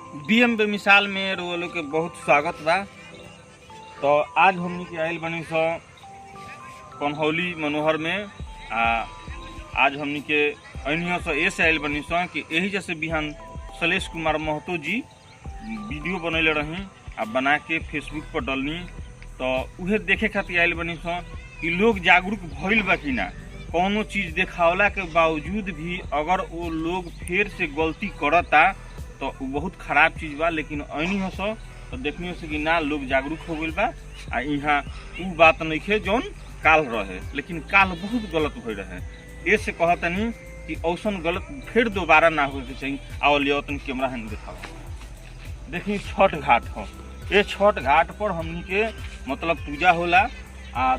BM बेमिसाल में रोलो के बहुत स्वागत बा। तो आज हमनी के आयल बनी सो कन्हौली मनोहर में आज हमनी के अनियों से ऐसे आयल बनी सो कि यही जैसे बिहान शैलेश कुमार महतो जी वीडियो बनैले रही आ बना के फेसबुक पर डलनी। तो उहे देखे खातिर आयल बनी सो कि लोग जागरूक भइल बा कि ना। कौनो चीज़ देखावला के बावजूद भी अगर वो लोग फिर से गलती करता तो बहुत खराब चीज़ बा। लेकिन ऐनी हो सो तो देखनी हो से कि ना लोग जागरूक हो गइल बा आ यहाँ उ बात नहीं खे जौन काल रहे, लेकिन काल बहुत गलत हो रहे। ऐसे कहतनी कि औसन गलत फिर दोबारा ना हो चाहिए। आओ लियो तन कैमरा है दिखाओ। देखिए छठ घाट हो, ये छठ घाट पर हमनी के मतलब पूजा होला।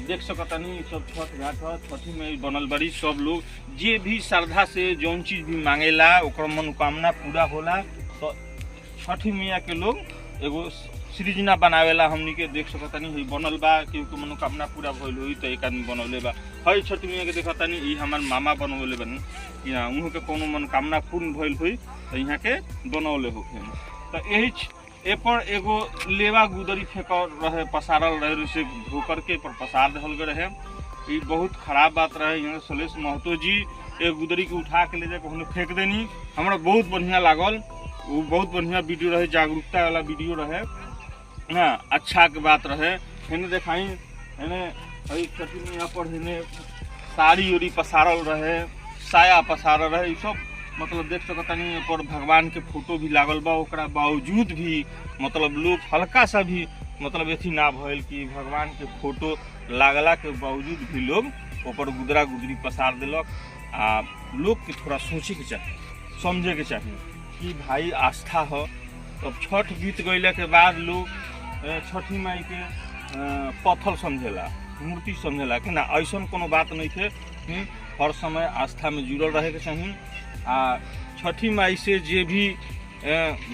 देख सकतनी सब छठ घाट हो, छठी में बनल बड़ी सब लोग जे भी श्रद्धा से जौन चीज़ भी मांगेला ओकर मनोकामना पूरा होला। तो छठी मैया के लोग एगो सृजना बनावेला हमनी के देख सकतनी है बनल बा क्योंकि मनोकामना पूरा भइल हुई तो एक आदमी बनौले बा। हई छठी मैया के देखतनी ई हमार मामा बनौले बनी यहाँ उन्हों के कोनो मनोकामना पूर्ण भइल हुई तो यहाँ के बनौले होखे। तो यही ए पर एगो लेवा गुदरी फेंक रहे पसारल रहे से धोकर के पर पसार दहल गए रहे। ये बहुत खराब बात रहे। यहाँ शैलेश महतो जी एक गुदरी के उठा के ले जाके उन्हें फेंक देनी। हमरा बहुत बढ़िया लागल, वो बहुत बढ़िया वीडियो रहे, जागरूकता वाला वीडियो रहे ना, अच्छा के बात रहे। हेने देखाई हेने हई छठी यहाँ पर हेने साड़ी उड़ी पसारल रहे, साया पसारल रहे, सब मतलब देख सकतनी पर भगवान के फोटो भी लागल बा। ओकरा बावजूद भी मतलब लोग हल्का सा भी मतलब एथी ना भइल कि भगवान के फोटो लागला के बावजूद भी लोग ऊपर गुदरा गुदरी पसार दिलक। लोग के थोड़ा सोचे के चाहिए, समझे के चाहिए कि भाई आस्था हो। तो छठ बीत गइला के बाद लोग छठी माई के पत्थर समझेला, मूर्ति समझेला कि ना। ऐसा कोनो बात नहीं थे। हर समय आस्था में जुड़ल रहे के चाहिए। छठी माई से जे भी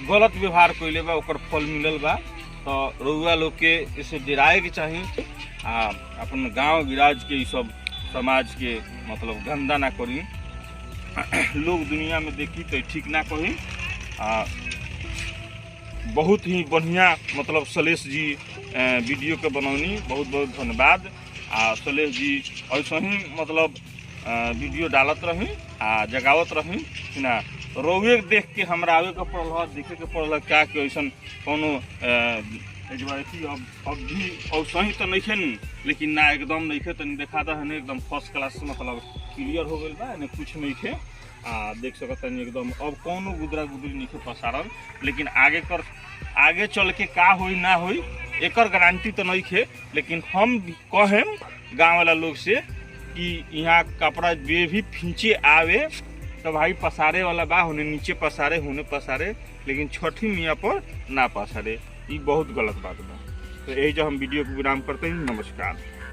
गलत व्यवहार कैले बा ओकर फल मिलल बा। तो रउआ लोग के इसे डराए के चाहिए। अपन गांव गिराज के सब समाज के मतलब गंदा ना करी। लोग दुनिया में देखी तो ठीक ना कही। बहुत ही बढ़िया मतलब शैलेश जी वीडियो के बनौनी, बहुत बहुत धन्यवाद। शैलेश जी ऐसा ही मतलब वीडियो डालत रही जगावत रही ना। रोवे देख के हमरा आवे के पड़ल, देखे के पड़ल क्या कि ऐसा कोनो अब भी ऐसा ही तो नहीं है नी, लेकिन ना एकदम नहीं है। तनी देखा था है एकदम फर्स्ट क्लास मतलब क्लियर हो गई बा, कुछ नहीं है। देख सकतनी एकदम अब कोनो गुदरा गुदरी नहीं है पसारल। लेकिन आगे चल के का होई ना होई एकर गारंटी तो नहीं है। लेकिन हम कहें गाँव वाला लोग से कि यहाँ कपड़ा जे भी खींचे आवे तो भाई पसारे वाला बा, होने नीचे पसारे होने पसारे, लेकिन छठी मियाँ पर ना पसारे। ये बहुत गलत बात बा। तो यही जो हम वीडियो को विराम करते हैं। नमस्कार।